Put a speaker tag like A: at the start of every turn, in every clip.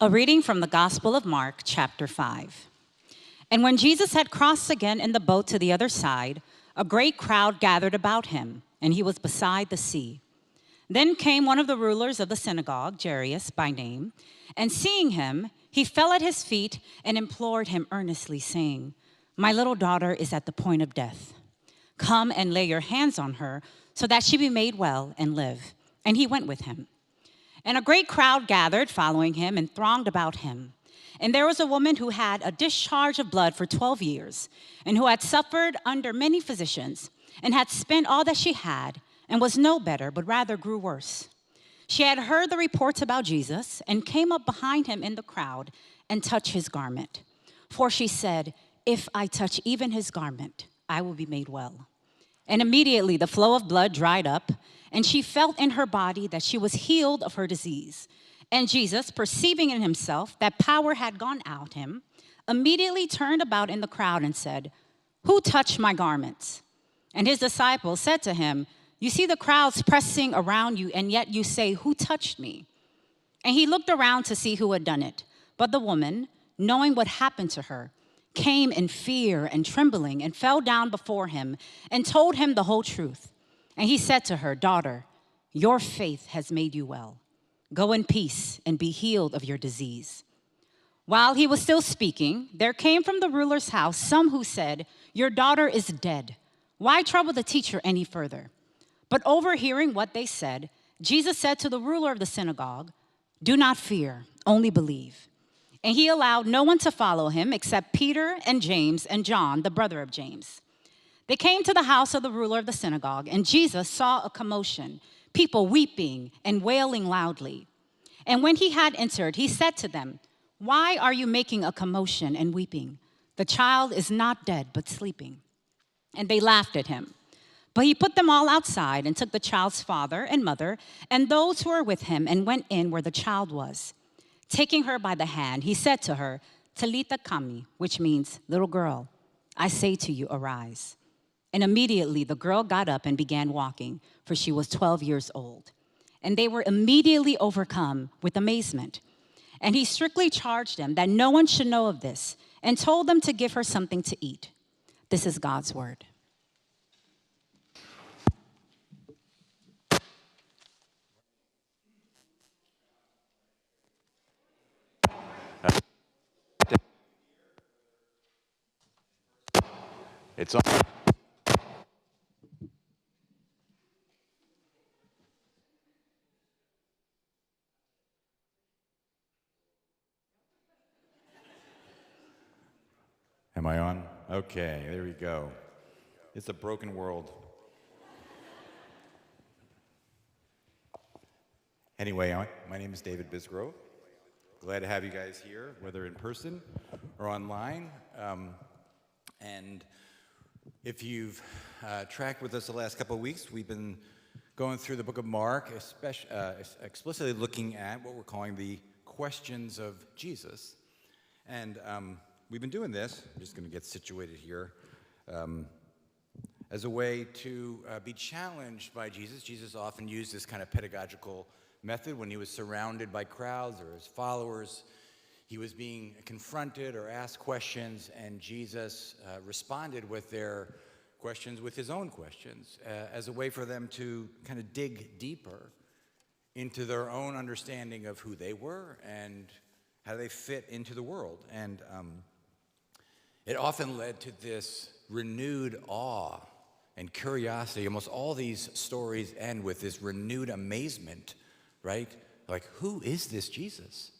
A: A reading from the Gospel of Mark, chapter 5. And when Jesus had crossed again in the boat to the other side, a great crowd gathered about him, and he was beside the sea. Then came one of the rulers of the synagogue, Jairus by name, and seeing him, he fell at his feet and implored him earnestly, saying, "My little daughter is at the point of death. Come and lay your hands on her, so that she be made well and live." And he went with him. And a great crowd gathered, following him, and thronged about him. And there was a woman who had a discharge of blood for 12 years, and who had suffered under many physicians, and had spent all that she had, and was no better, but rather grew worse. She had heard the reports about Jesus, and came up behind him in the crowd, and touched his garment. For she said, "If I touch even his garment, I will be made well." And immediately the flow of blood dried up, and she felt in her body that she was healed of her disease. And Jesus, perceiving in himself that power had gone out him, immediately turned about in the crowd and said, "Who touched my garments?" And his disciples said to him, "You see the crowds pressing around you, and yet you say, 'Who touched me?'" And he looked around to see who had done it. But the woman, knowing what happened to her, came in fear and trembling, and fell down before him, and told him the whole truth. And he said to her, "Daughter, your faith has made you well. Go in peace and be healed of your disease." While he was still speaking, there came from the ruler's house some who said, "Your daughter is dead. Why trouble the teacher any further?" But overhearing what they said, Jesus said to the ruler of the synagogue, "Do not fear, only believe." And he allowed no one to follow him except Peter and James and John, the brother of James. They came to the house of the ruler of the synagogue, and Jesus saw a commotion, people weeping and wailing loudly. And when he had entered, he said to them, "Why are you making a commotion and weeping? The child is not dead, but sleeping." And they laughed at him. But he put them all outside and took the child's father and mother and those who were with him and went in where the child was. Taking her by the hand, he said to her, "Talitha kami," which means, "Little girl, I say to you, arise." And immediately the girl got up and began walking, for she was 12 years old. And they were immediately overcome with amazement. And he strictly charged them that no one should know of this, and told them to give her something to eat. This is God's word.
B: It's on. Am I on? Okay, there we go. It's a broken world. Anyway, my name is David Bisgrove. Glad to have you guys here, whether in person or online. And if you've tracked with us the last couple of weeks, we've been going through the book of Mark, explicitly looking at what we're calling the questions of Jesus. And we've been doing this, I'm just going to get situated here, as a way to be challenged by Jesus. Jesus often used this kind of pedagogical method when he was surrounded by crowds or his followers. He was being confronted or asked questions, and Jesus responded with their questions with his own questions as a way for them to kind of dig deeper into their own understanding of who they were and how they fit into the world. And it often led to this renewed awe and curiosity. Almost all these stories end with this renewed amazement, right? Like, who is this Jesus?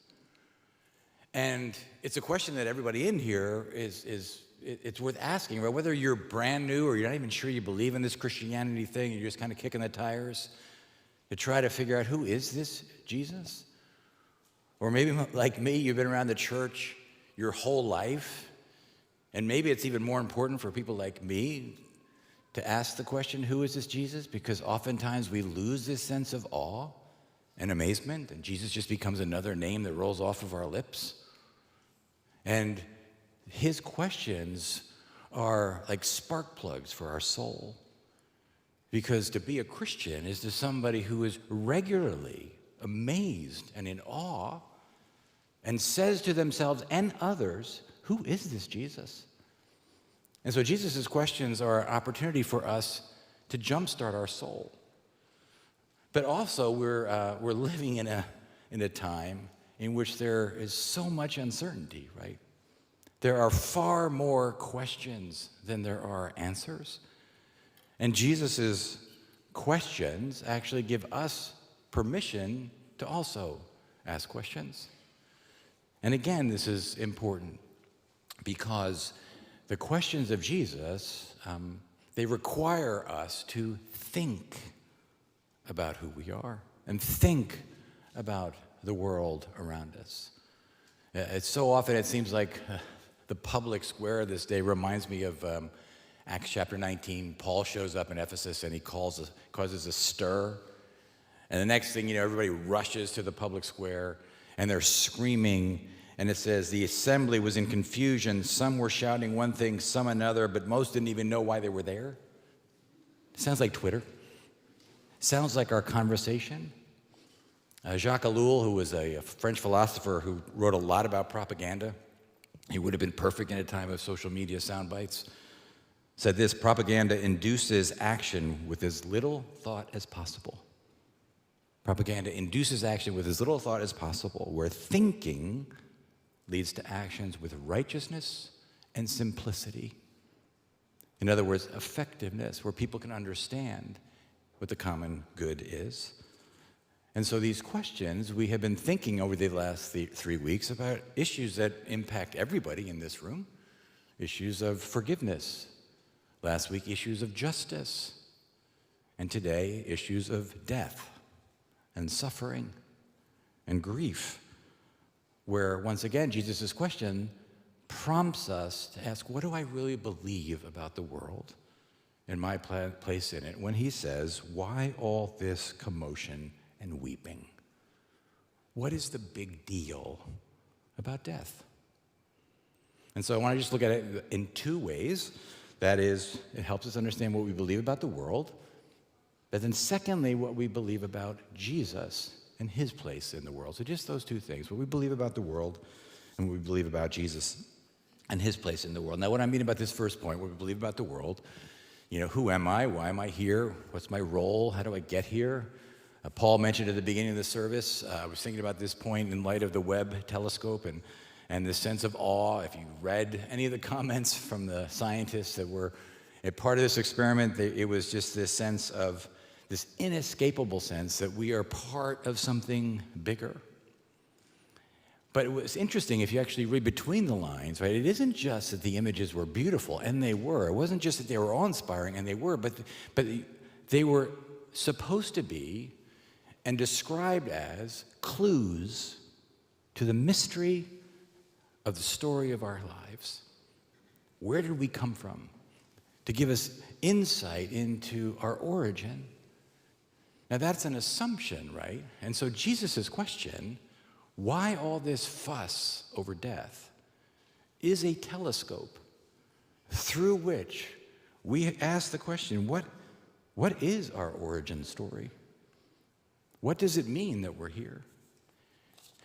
B: And it's a question that everybody in here it's worth asking, right? Whether you're brand new or you're not even sure you believe in this Christianity thing, you're just kind of kicking the tires to try to figure out, who is this Jesus? Or maybe like me, you've been around the church your whole life, and maybe it's even more important for people like me to ask the question, who is this Jesus? Because oftentimes we lose this sense of awe and amazement, and Jesus just becomes another name that rolls off of our lips. And his questions are like spark plugs for our soul. Because to be a Christian is to somebody who is regularly amazed and in awe and says to themselves and others, who is this Jesus? And so Jesus' questions are an opportunity for us to jumpstart our soul. But also, we're living in a time in which there is so much uncertainty, right? There are far more questions than there are answers. And Jesus' questions actually give us permission to also ask questions. And again, this is important because the questions of Jesus, they require us to think about who we are and think about the world around us. It's so often, it seems like the public square this day reminds me of Acts chapter 19. Paul shows up in Ephesus and he causes a stir. And the next thing you know, everybody rushes to the public square and they're screaming. And it says, the assembly was in confusion. Some were shouting one thing, some another, but most didn't even know why they were there. Sounds like Twitter. Sounds like our conversation. Jacques Ellul, who was a French philosopher who wrote a lot about propaganda, he would have been perfect in a time of social media sound bites, said this: propaganda induces action with as little thought as possible. Propaganda induces action with as little thought as possible, where thinking leads to actions with righteousness and simplicity. In other words, effectiveness, where people can understand what the common good is. And so these questions, we have been thinking over the last 3 weeks about issues that impact everybody in this room. Issues of forgiveness. Last week, issues of justice. And today, issues of death and suffering and grief, where once again, Jesus' question prompts us to ask, what do I really believe about the world and my place in it? When he says, why all this commotion and weeping? What is the big deal about death? And so I want to just look at it in two ways. That is, it helps us understand what we believe about the world, but then secondly, what we believe about Jesus and his place in the world. So just those two things, what we believe about the world and what we believe about Jesus and his place in the world. Now, what I mean about this first point, what we believe about the world, who am I? Why am I here? What's my role? How do I get here? Paul mentioned at the beginning of the service, I was thinking about this point in light of the Webb telescope and this sense of awe. If you read any of the comments from the scientists that were a part of this experiment, it was just this sense of, this inescapable sense that we are part of something bigger. But it was interesting, if you actually read between the lines, right? It isn't just that the images were beautiful, and they were. It wasn't just that they were awe-inspiring, and they were, but they were supposed to be and described as clues to the mystery of the story of our lives. Where did we come from? To give us insight into our origin. Now that's an assumption, right? And so Jesus' question, why all this fuss over death, is a telescope through which we ask the question, what is our origin story? What does it mean that we're here?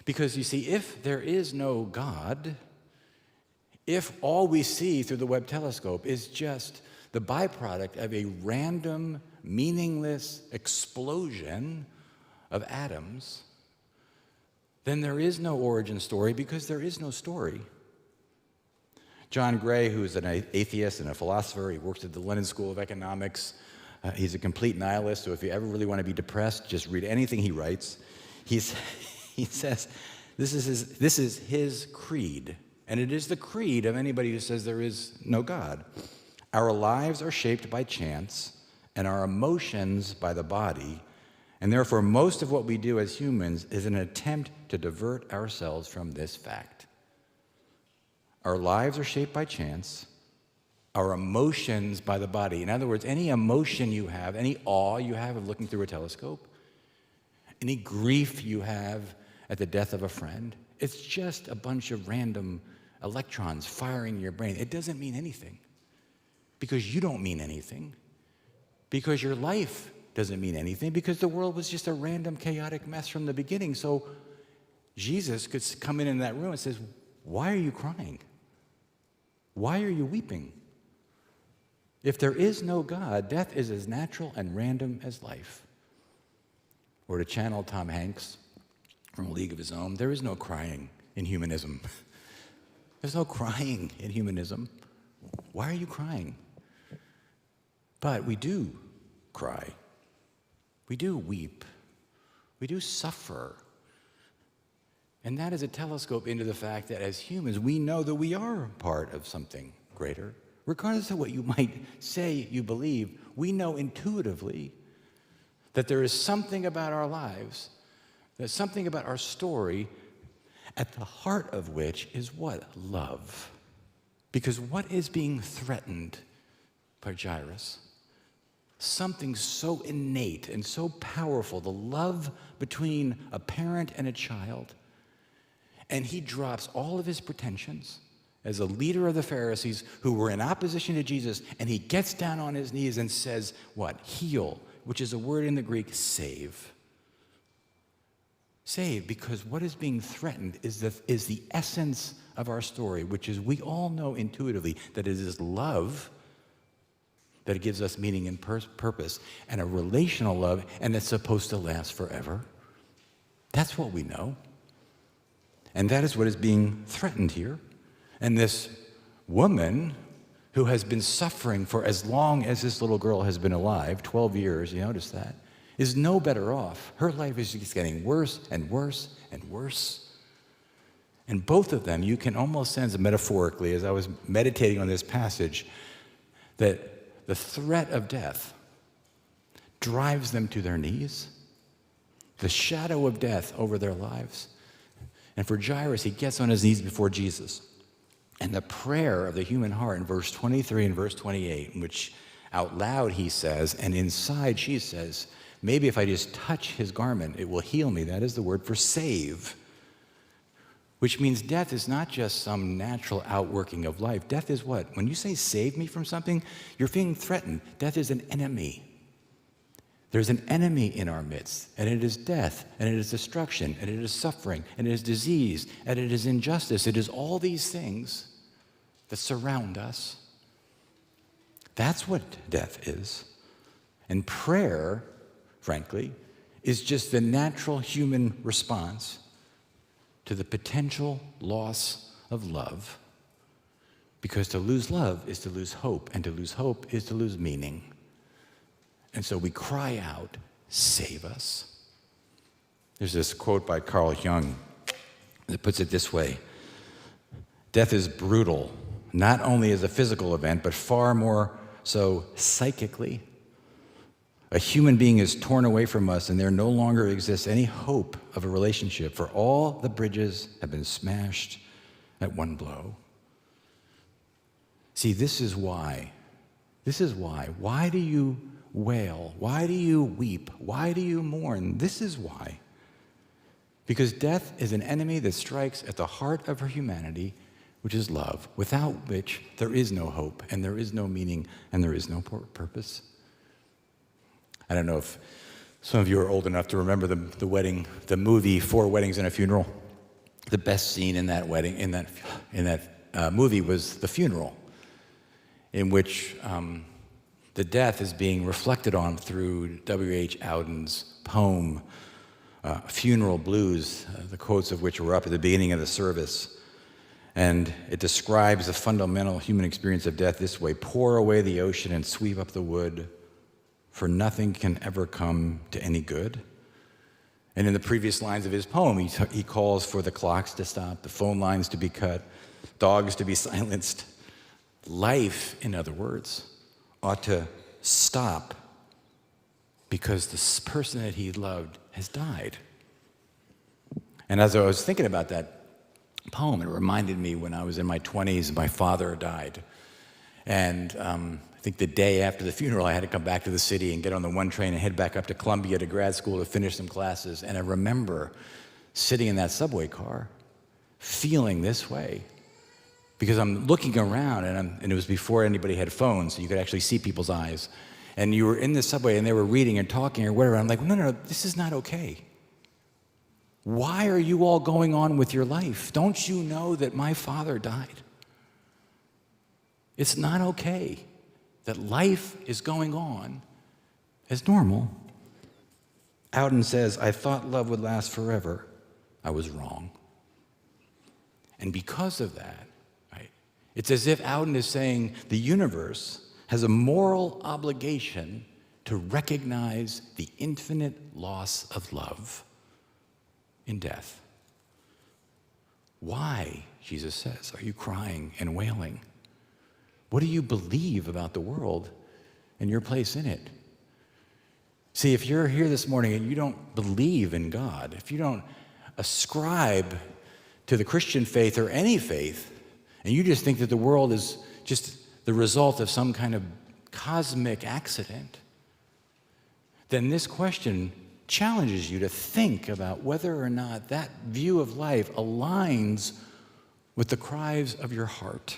B: Because you see, if there is no God, if all we see through the Webb telescope is just the byproduct of a random, meaningless explosion of atoms, then there is no origin story because there is no story. John Gray, who is an atheist and a philosopher, he works at the London School of Economics. He's a complete nihilist, so if you ever really want to be depressed, just read anything he writes. He says this is his creed, and it is the creed of anybody who says there is no God. Our lives are shaped by chance, and our emotions by the body, and therefore most of what we do as humans is an attempt to divert ourselves from this fact. Our lives are shaped by chance, our emotions by the body. In other words, any emotion you have, any awe you have of looking through a telescope, any grief you have at the death of a friend, it's just a bunch of random electrons firing in your brain. It doesn't mean anything because you don't mean anything, because your life doesn't mean anything, because the world was just a random chaotic mess from the beginning. So Jesus could come in that room and says, why are you crying? Why are you weeping? If there is no God, death is as natural and random as life. Or to channel Tom Hanks from A League of His Own, there is no crying in humanism. There's no crying in humanism. Why are you crying? But we do cry. We do weep. We do suffer. And that is a telescope into the fact that as humans, we know that we are part of something greater. Regardless of what you might say you believe, we know intuitively that there is something about our lives, there's something about our story, at the heart of which is what? Love. Because what is being threatened by Jairus? Something so innate and so powerful, the love between a parent and a child. And he drops all of his pretensions as a leader of the Pharisees who were in opposition to Jesus, and he gets down on his knees and says, what? Heal, which is a word in the Greek, save. Save, because what is being threatened is the essence of our story, which is we all know intuitively that it is love that gives us meaning and purpose, and a relational love, and it's supposed to last forever. That's what we know. And that is what is being threatened here. And this woman who has been suffering for as long as this little girl has been alive, 12 years, you notice that, is no better off. Her life is just getting worse and worse and worse. And both of them, you can almost sense metaphorically, as I was meditating on this passage, that the threat of death drives them to their knees, the shadow of death over their lives. And for Jairus, he gets on his knees before Jesus. And the prayer of the human heart in verse 23 and verse 28, in which out loud he says, and inside she says, maybe if I just touch his garment, it will heal me. That is the word for save. Which means death is not just some natural outworking of life. Death is what? When you say save me from something, you're being threatened. Death is an enemy. There's an enemy in our midst, and it is death, and it is destruction, and it is suffering, and it is disease, and it is injustice. It is all these things that surround us. That's what death is. And prayer, frankly, is just the natural human response to the potential loss of love. Because to lose love is to lose hope, and to lose hope is to lose meaning. And so we cry out, save us. There's this quote by Carl Jung that puts it this way: death is brutal, not only as a physical event, but far more so psychically. A human being is torn away from us, and there no longer exists any hope of a relationship, for all the bridges have been smashed at one blow. See, this is why. Why do you wail? Why do you weep? Why do you mourn? This is why. Because death is an enemy that strikes at the heart of our humanity, which is love, without which there is no hope, and there is no meaning, and there is no purpose. I don't know if some of you are old enough to remember the movie 4 Weddings and a Funeral. The best scene in that movie was the funeral, in which the death is being reflected on through W.H. Audin's poem, Funeral Blues, the quotes of which were up at the beginning of the service. And it describes the fundamental human experience of death this way: pour away the ocean and sweep up the wood, for nothing can ever come to any good. And in the previous lines of his poem, he calls for the clocks to stop, the phone lines to be cut, dogs to be silenced. Life, in other words, ought to stop because this person that he loved has died. And as I was thinking about that poem, it reminded me when I was in my 20s, my father died. And I think the day after the funeral, I had to come back to the city and get on the 1 train and head back up to Columbia to grad school to finish some classes. And I remember sitting in that subway car, feeling this way. Because I'm looking around, and it was before anybody had phones, so you could actually see people's eyes. And you were in the subway, and they were reading and talking or whatever. I'm like, no, this is not okay. Why are you all going on with your life? Don't you know that my father died? It's not okay that life is going on as normal. Auden says, I thought love would last forever. I was wrong. And because of that, right, it's as if Auden is saying the universe has a moral obligation to recognize the infinite loss of love in death. Why, Jesus says, are you crying and wailing? What do you believe about the world and your place in it? See, if you're here this morning and you don't believe in God, if you don't ascribe to the Christian faith or any faith, and you just think that the world is just the result of some kind of cosmic accident, then this question challenges you to think about whether or not that view of life aligns with the cries of your heart.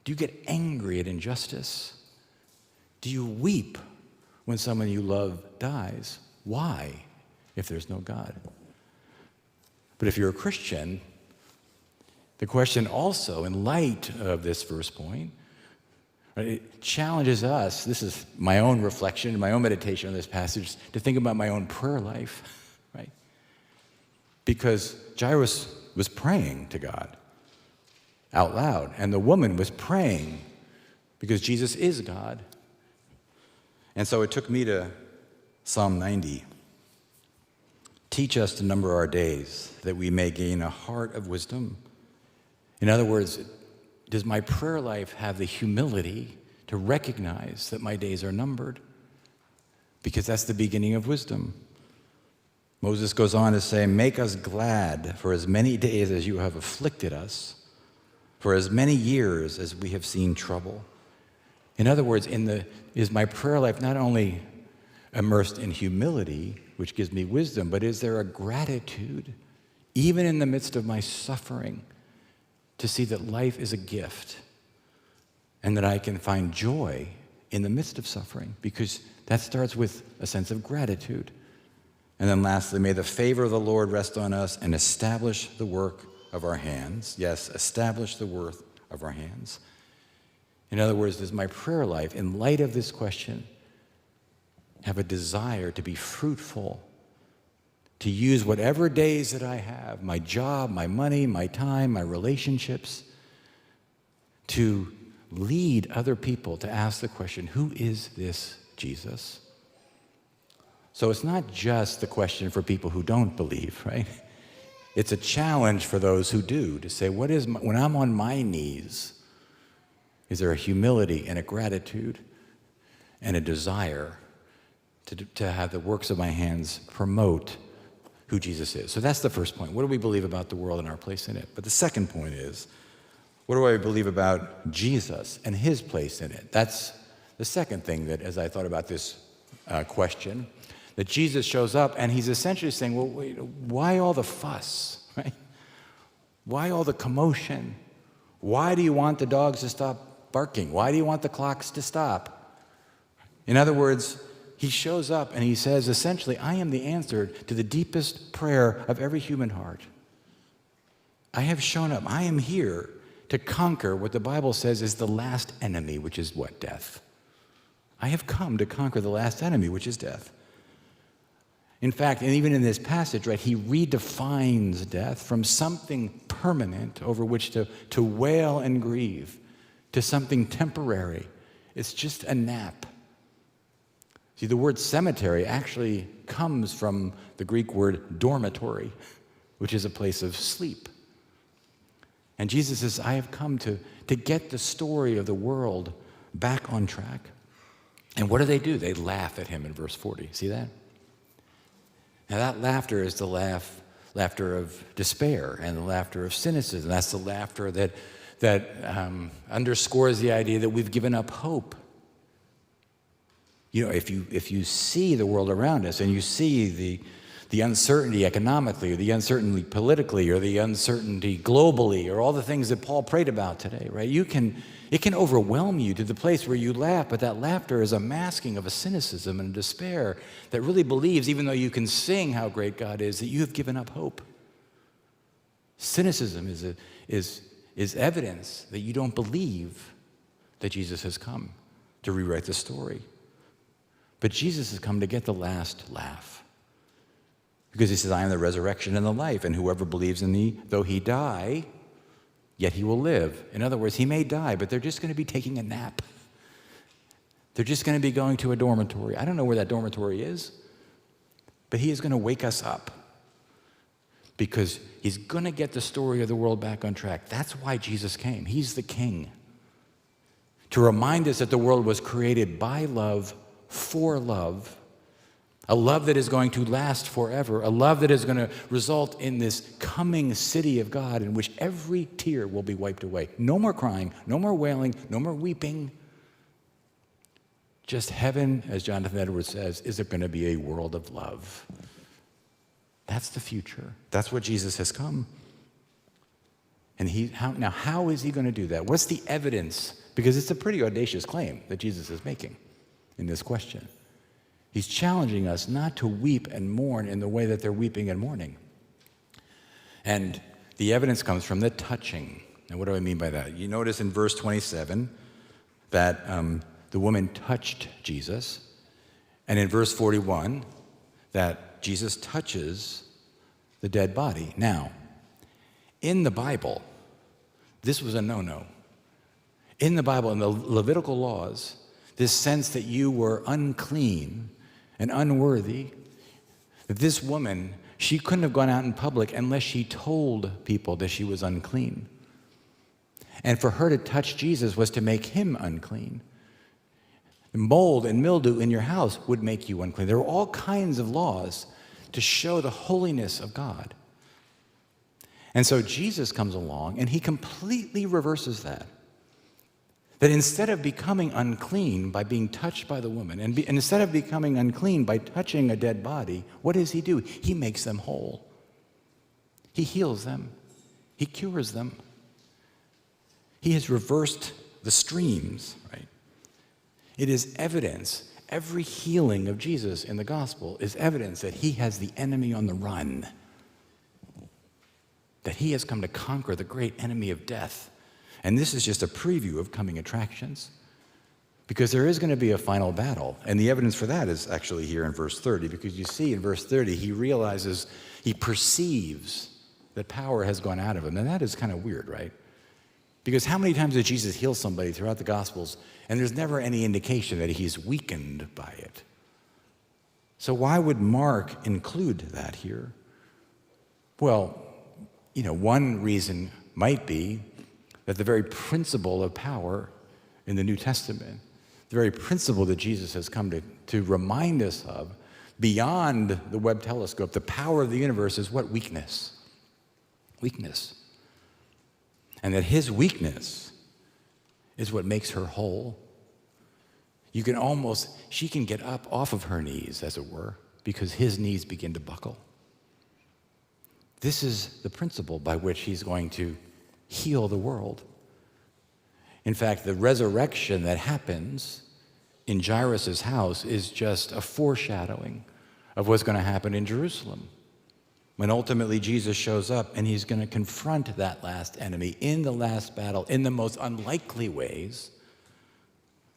B: Do you get angry at injustice? Do you weep when someone you love dies? Why, if there's no God? But if you're a Christian, the question also, in light of this first point, right, it challenges us, this is my own reflection, my own meditation on this passage, to think about my own prayer life, right? Because Jairus was praying to God out loud, and the woman was praying because Jesus is God. And so it took me to Psalm 90. Teach us to number our days, that we may gain a heart of wisdom. In other words, does my prayer life have the humility to recognize that my days are numbered? Because that's the beginning of wisdom. Moses goes on to say, make us glad for as many days as you have afflicted us, for as many years as we have seen trouble. In other words, is my prayer life not only immersed in humility, which gives me wisdom, but is there a gratitude, even in the midst of my suffering, to see that life is a gift and that I can find joy in the midst of suffering? Because that starts with a sense of gratitude. And then lastly, may the favor of the Lord rest on us and establish the work of our hands. Yes, establish the work of our hands. In other words, does my prayer life, in light of this question, have a desire to be fruitful, to use whatever days that I have, my job, my money, my time, my relationships, to lead other people to ask the question, who is this Jesus? So it's not just the question for people who don't believe, right? It's a challenge for those who do, to say, when I'm on my knees, is there a humility and a gratitude and a desire to have the works of my hands promote who Jesus is? So that's the first point. What do we believe about the world and our place in it? But the second point is, what do I believe about Jesus and his place in it? That's the second thing that, as I thought about this question, that Jesus shows up and he's essentially saying, well, wait, why all the fuss, right? Why all the commotion? Why do you want the dogs to stop barking? Why do you want the clocks to stop? In other words, he shows up and he says, essentially, I am the answer to the deepest prayer of every human heart. I have shown up. I am here to conquer what the Bible says is the last enemy, which is what? Death. I have come to conquer the last enemy, which is death. In fact, and even in this passage, right, he redefines death from something permanent over which to wail and grieve to something temporary. It's just a nap. See, the word cemetery actually comes from the Greek word dormitory, which is a place of sleep. And Jesus says, I have come to get the story of the world back on track. And what do? They laugh at him in verse 40. See that? Now that laughter is the laughter of despair and the laughter of cynicism. That's the laughter that underscores the idea that we've given up hope. You know, if you see the world around us and you see the uncertainty economically, or the uncertainty politically, or the uncertainty globally, or all the things that Paul prayed about today, right? It can overwhelm you to the place where you laugh, but that laughter is a masking of a cynicism and a despair that really believes, even though you can sing how great God is, that you have given up hope. Cynicism is evidence that you don't believe that Jesus has come to rewrite the story. But Jesus has come to get the last laugh. Because he says, I am the resurrection and the life, and whoever believes in me, though he die, yet he will live. In other words, he may die, but they're just going to be taking a nap. They're just going to be going to a dormitory. I don't know where that dormitory is, but he is going to wake us up because he's going to get the story of the world back on track. That's why Jesus came. He's the king. To remind us that the world was created by love, for love, a love that is going to last forever, a love that is going to result in this coming city of God in which every tear will be wiped away. No more crying, no more wailing, no more weeping. Just heaven, as Jonathan Edwards says, is going to be a world of love. That's the future. That's what Jesus has come. And how is he going to do that? What's the evidence? Because it's a pretty audacious claim that Jesus is making in this question. He's challenging us not to weep and mourn in the way that they're weeping and mourning. And the evidence comes from the touching. Now, what do I mean by that? You notice in verse 27 that the woman touched Jesus. And in verse 41 that Jesus touches the dead body. Now, in the Bible, this was a no-no. In the Bible, in the Levitical laws, this sense that you were unclean and unworthy, that this woman, she couldn't have gone out in public unless she told people that she was unclean. And for her to touch Jesus was to make him unclean. Mold and mildew in your house would make you unclean. There were all kinds of laws to show the holiness of God. And so Jesus comes along and he completely reverses that. That instead of becoming unclean by being touched by the woman, and instead of becoming unclean by touching a dead body, what does he do? He makes them whole. He heals them. He cures them. He has reversed the streams, right? It is evidence. Every healing of Jesus in the gospel is evidence that he has the enemy on the run. That he has come to conquer the great enemy of death. And this is just a preview of coming attractions. Because there is going to be a final battle. And the evidence for that is actually here in verse 30. Because you see in verse 30, he realizes, he perceives that power has gone out of him. And that is kind of weird, right? Because how many times did Jesus heal somebody throughout the Gospels, and there's never any indication that he's weakened by it? So why would Mark include that here? Well, one reason might be that the very principle of power in the New Testament, the very principle that Jesus has come to remind us of, beyond the Webb telescope, the power of the universe is what? Weakness. Weakness. And that his weakness is what makes her whole. She can get up off of her knees, as it were, because his knees begin to buckle. This is the principle by which he's going to heal the world. In fact, the resurrection that happens in Jairus' house is just a foreshadowing of what's going to happen in Jerusalem. When ultimately Jesus shows up and he's going to confront that last enemy in the last battle in the most unlikely ways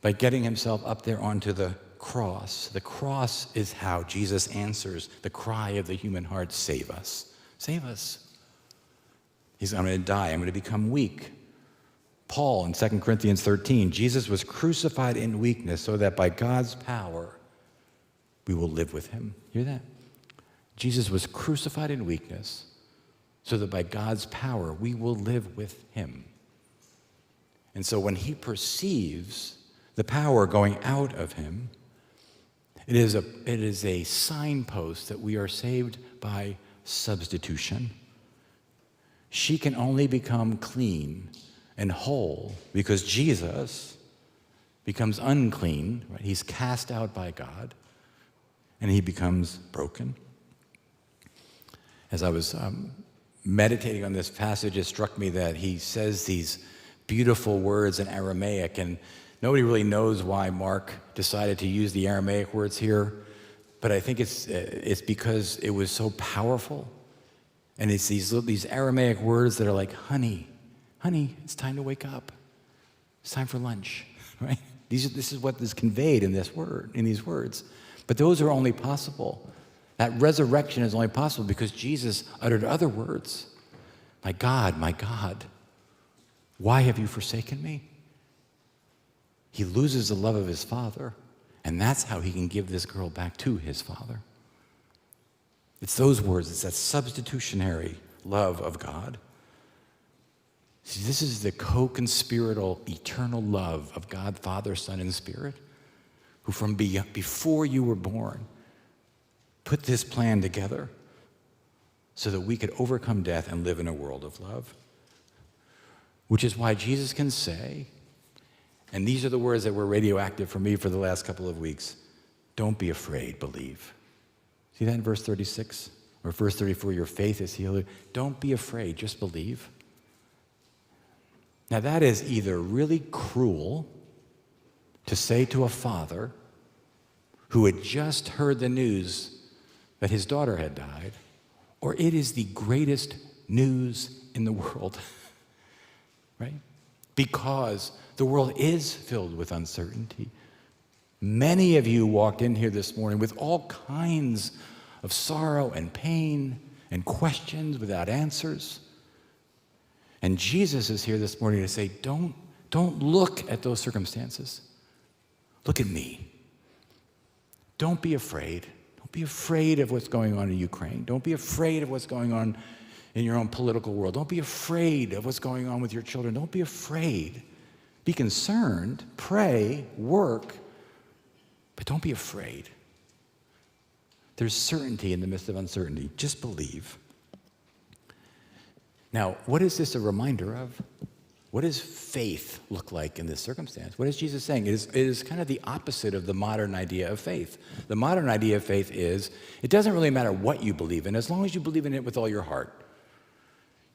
B: by getting himself up there onto the cross. The cross is how Jesus answers the cry of the human heart, save us. Save us. I'm going to die. I'm going to become weak. Paul in 2 Corinthians 13, Jesus was crucified in weakness so that by God's power we will live with him. Hear that? Jesus was crucified in weakness so that by God's power we will live with him. And so when he perceives the power going out of him, it is a signpost that we are saved by substitution. She can only become clean and whole because Jesus becomes unclean, right? He's cast out by God and he becomes broken. As I was meditating on this passage, it struck me that he says these beautiful words in Aramaic, and nobody really knows why Mark decided to use the Aramaic words here, but I think it's because it was so powerful. And it's these Aramaic words that are like, honey, it's time to wake up. It's time for lunch, right? This is what is conveyed in these words. But those are only possible. That resurrection is only possible because Jesus uttered other words. My God, why have you forsaken me? He loses the love of his Father, and that's how he can give this girl back to his Father. It's those words, it's that substitutionary love of God. See, this is the co-conspiratorial, eternal love of God, Father, Son, and Spirit, who from before you were born put this plan together so that we could overcome death and live in a world of love. Which is why Jesus can say, and these are the words that were radioactive for me for the last couple of weeks, don't be afraid, believe. See that in verse 36? Or verse 34, your faith is healed. Don't be afraid, just believe. Now that is either really cruel to say to a father who had just heard the news that his daughter had died, or it is the greatest news in the world, right? Because the world is filled with uncertainty. Many of you walked in here this morning with all kinds of sorrow and pain and questions without answers. And Jesus is here this morning to say, don't look at those circumstances. Look at me. Don't be afraid. Don't be afraid of what's going on in Ukraine. Don't be afraid of what's going on in your own political world. Don't be afraid of what's going on with your children. Don't be afraid. Be concerned, pray, work, but don't be afraid. There's certainty in the midst of uncertainty. Just believe. Now, what is this a reminder of? What does faith look like in this circumstance? What is Jesus saying? It is kind of the opposite of the modern idea of faith. The modern idea of faith is, it doesn't really matter what you believe in, as long as you believe in it with all your heart.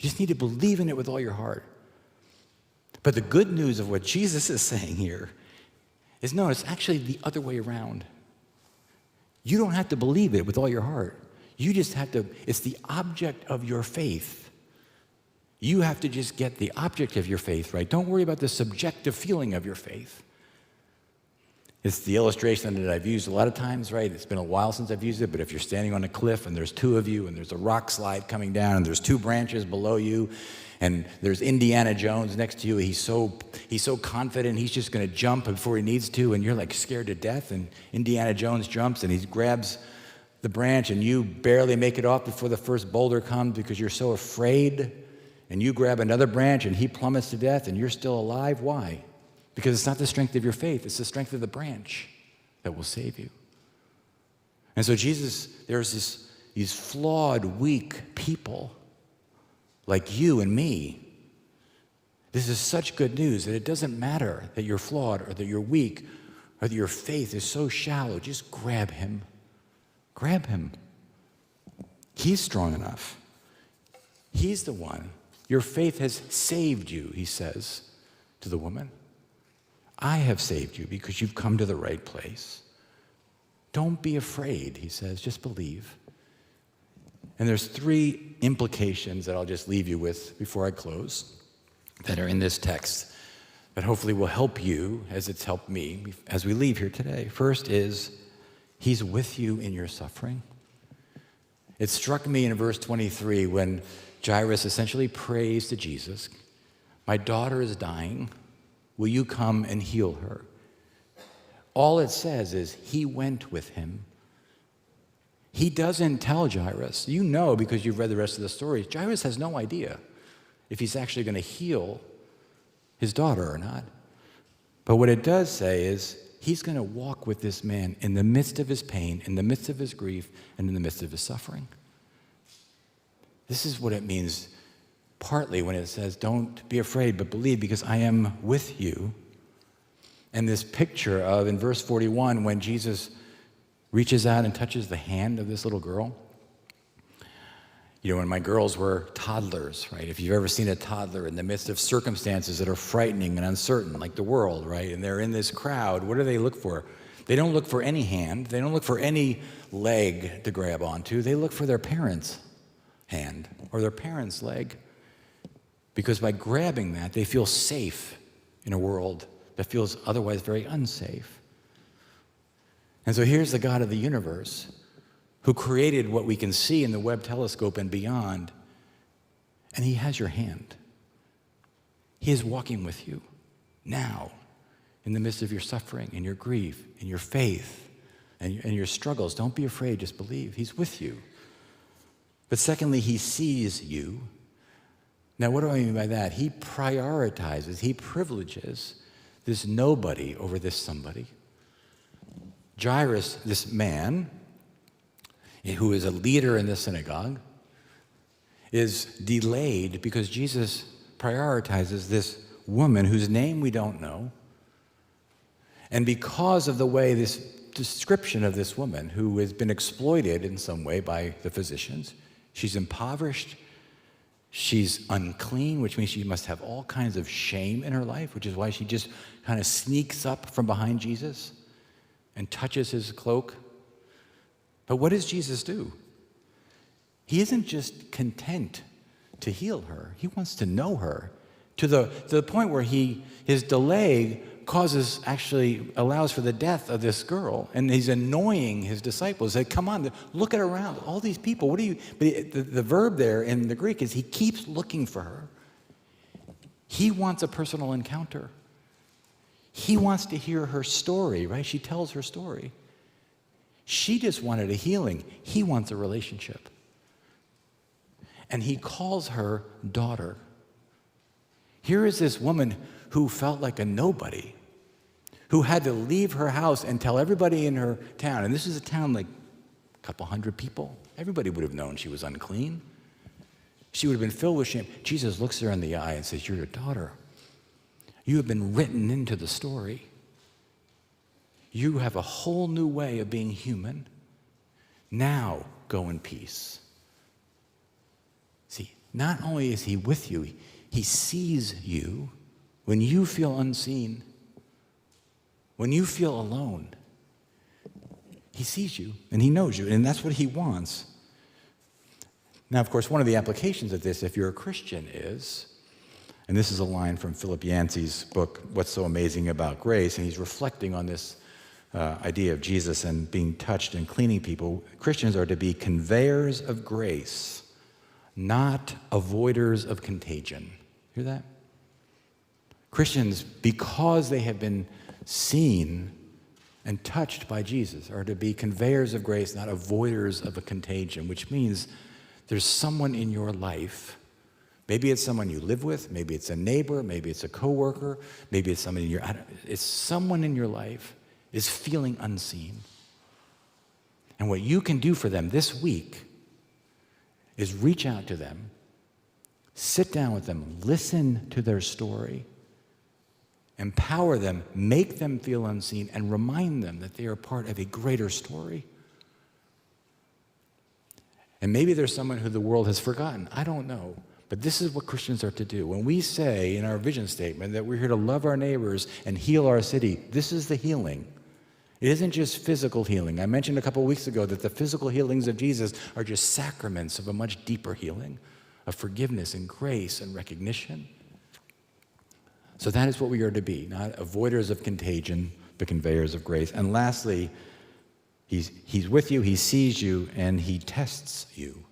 B: You just need to believe in it with all your heart. But the good news of what Jesus is saying here is, no, it's actually the other way around. You don't have to believe it with all your heart. You just have to, it's the object of your faith. You have to just get the object of your faith right. Don't worry about the subjective feeling of your faith. It's the illustration that I've used a lot of times, right? It's been a while since I've used it, but if you're standing on a cliff and there's two of you and there's a rock slide coming down and there's two branches below you and there's Indiana Jones next to you, he's so confident he's just going to jump before he needs to, and you're like scared to death, and Indiana Jones jumps and he grabs the branch and you barely make it off before the first boulder comes because you're so afraid. And you grab another branch and he plummets to death and you're still alive. Why? Because it's not the strength of your faith, it's the strength of the branch that will save you. And so there's these flawed, weak people like you and me. This is such good news that it doesn't matter that you're flawed or that you're weak or that your faith is so shallow. Just grab him. Grab him. He's strong enough. He's the one. Your faith has saved you, he says to the woman. I have saved you because you've come to the right place. Don't be afraid, he says, just believe. And there's three implications that I'll just leave you with before I close that are in this text that hopefully will help you as it's helped me as we leave here today. First is, he's with you in your suffering. It struck me in verse 23 when Jairus essentially prays to Jesus, my daughter is dying, will you come and heal her? All it says is he went with him. He doesn't tell Jairus. You know, because you've read the rest of the story, Jairus has no idea if he's actually going to heal his daughter or not. But what it does say is he's going to walk with this man in the midst of his pain, in the midst of his grief, and in the midst of his suffering. This is what it means partly when it says, don't be afraid, but believe, because I am with you. And this picture of, in verse 41, when Jesus reaches out and touches the hand of this little girl, When my girls were toddlers, right? If you've ever seen a toddler in the midst of circumstances that are frightening and uncertain, like the world, right? And they're in this crowd, what do they look for? They don't look for any hand. They don't look for any leg to grab onto. They look for their parents' hand or their parents' leg. Because by grabbing that, they feel safe in a world that feels otherwise very unsafe. And so here's the God of the universe who created what we can see in the Webb telescope and beyond, and he has your hand. He is walking with you now in the midst of your suffering and your grief and your faith and your struggles. Don't be afraid, just believe. He's with you. But secondly, he sees you. Now, what do I mean by that? He prioritizes, he privileges this nobody over this somebody. Jairus, this man, who is a leader in the synagogue, is delayed because Jesus prioritizes this woman whose name we don't know. And because of the way this description of this woman, who has been exploited in some way by the physicians, she's impoverished, she's unclean, which means she must have all kinds of shame in her life, which is why she just kind of sneaks up from behind Jesus and touches his cloak. But what does Jesus do? He isn't just content to heal her. He wants to know her to the point where his delay actually allows for the death of this girl, and he's annoying his disciples. Say, come on, look at around, all these people. What do you? But the verb there in the Greek is he keeps looking for her. He wants a personal encounter. He wants to hear her story, right? She tells her story. She just wanted a healing. He wants a relationship. And he calls her daughter. Here is this woman who felt like a nobody, who had to leave her house and tell everybody in her town, and this is a town like a couple hundred people. Everybody would have known she was unclean. She would have been filled with shame. Jesus looks her in the eye and says, "You're your daughter. You have been written into the story. You have a whole new way of being human. Now go in peace." See, not only is he with you, he sees you when you feel unseen, when you feel alone. He sees you and he knows you, and that's what he wants. Now, of course, one of the applications of this, if you're a Christian, is, and this is a line from Philip Yancey's book, What's So Amazing About Grace, and he's reflecting on this idea of Jesus and being touched and cleaning people. Christians are to be conveyors of grace, not avoiders of contagion. Hear that? Christians, because they have been seen and touched by Jesus, are to be conveyors of grace, not avoiders of a contagion, which means there's someone in your life. Maybe it's someone you live with, maybe it's a neighbor, maybe it's a coworker, maybe it's someone it's someone in your life is feeling unseen. And what you can do for them this week is reach out to them, sit down with them, listen to their story, empower them, make them feel unseen, and remind them that they are part of a greater story. And maybe there's someone who the world has forgotten. I don't know. But this is what Christians are to do. When we say in our vision statement that we're here to love our neighbors and heal our city, this is the healing. It isn't just physical healing. I mentioned a couple of weeks ago that the physical healings of Jesus are just sacraments of a much deeper healing, of forgiveness and grace and recognition. So that is what we are to be, not avoiders of contagion, but conveyors of grace. And lastly, he's with you, he sees you, and he tests you.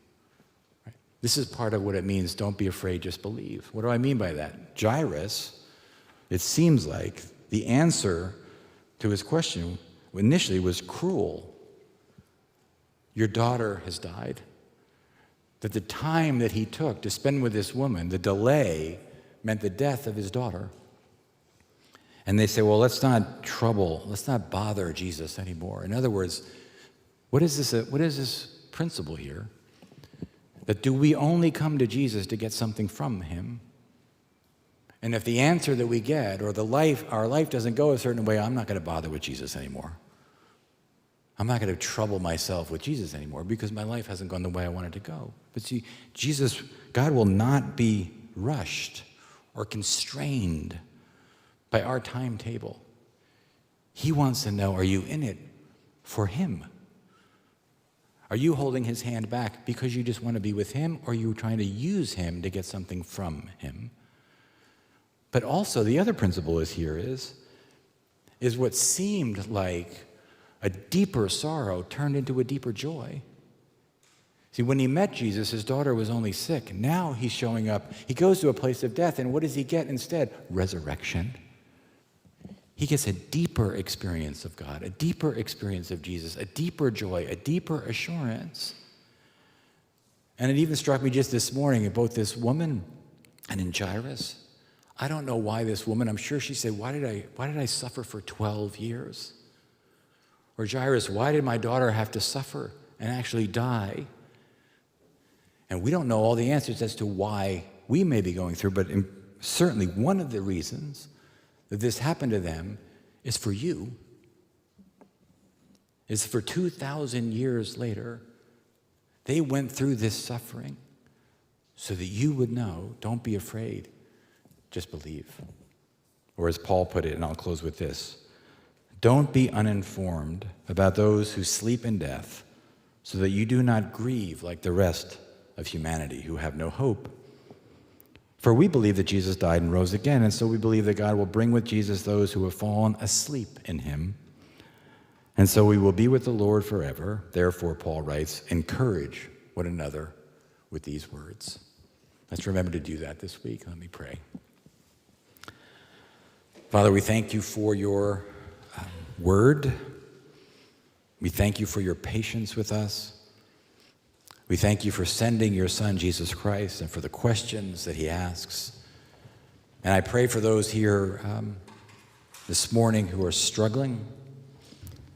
B: Right? This is part of what it means, don't be afraid, just believe. What do I mean by that? Jairus, it seems like the answer to his question initially was cruel. Your daughter has died. That the time that he took to spend with this woman, the delay, meant the death of his daughter. And they say, well, let's not bother Jesus anymore. In other words, what is this principle here? That do we only come to Jesus to get something from him? And if the answer that we get, or our life doesn't go a certain way, I'm not going to bother with Jesus anymore. I'm not going to trouble myself with Jesus anymore because my life hasn't gone the way I wanted to go. But see, God will not be rushed or constrained by our timetable. He wants to know, are you in it for him? Are you holding his hand back because you just want to be with him, or are you trying to use him to get something from him? But also, the other principle is what seemed like a deeper sorrow turned into a deeper joy. See, when he met Jesus, his daughter was only sick. Now he's showing up. He goes to a place of death, and what does he get instead? Resurrection. He gets a deeper experience of God, a deeper experience of Jesus, a deeper joy, a deeper assurance. And it even struck me just this morning in both this woman and in Jairus. I don't know why this woman, I'm sure she said, why did I suffer for 12 years? Or Jairus, why did my daughter have to suffer and actually die? And we don't know all the answers as to why we may be going through, but certainly one of the reasons that this happened to them is for you. Is for 2,000 years later, they went through this suffering so that you would know, don't be afraid, just believe. Or as Paul put it, and I'll close with this, don't be uninformed about those who sleep in death, so that you do not grieve like the rest of humanity who have no hope. For we believe that Jesus died and rose again, and so we believe that God will bring with Jesus those who have fallen asleep in him. And so we will be with the Lord forever. Therefore, Paul writes, encourage one another with these words. Let's remember to do that this week. Let me pray. Father, we thank you for your word. We thank you for your patience with us. We thank you for sending your Son, Jesus Christ, and for the questions that he asks. And I pray for those here this morning who are struggling,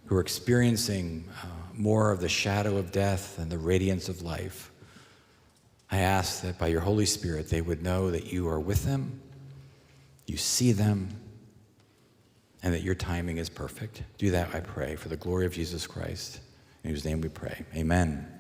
B: who are experiencing more of the shadow of death and the radiance of life. I ask that by your Holy Spirit, they would know that you are with them, you see them, and that your timing is perfect. Do that, I pray, for the glory of Jesus Christ, in whose name we pray. Amen.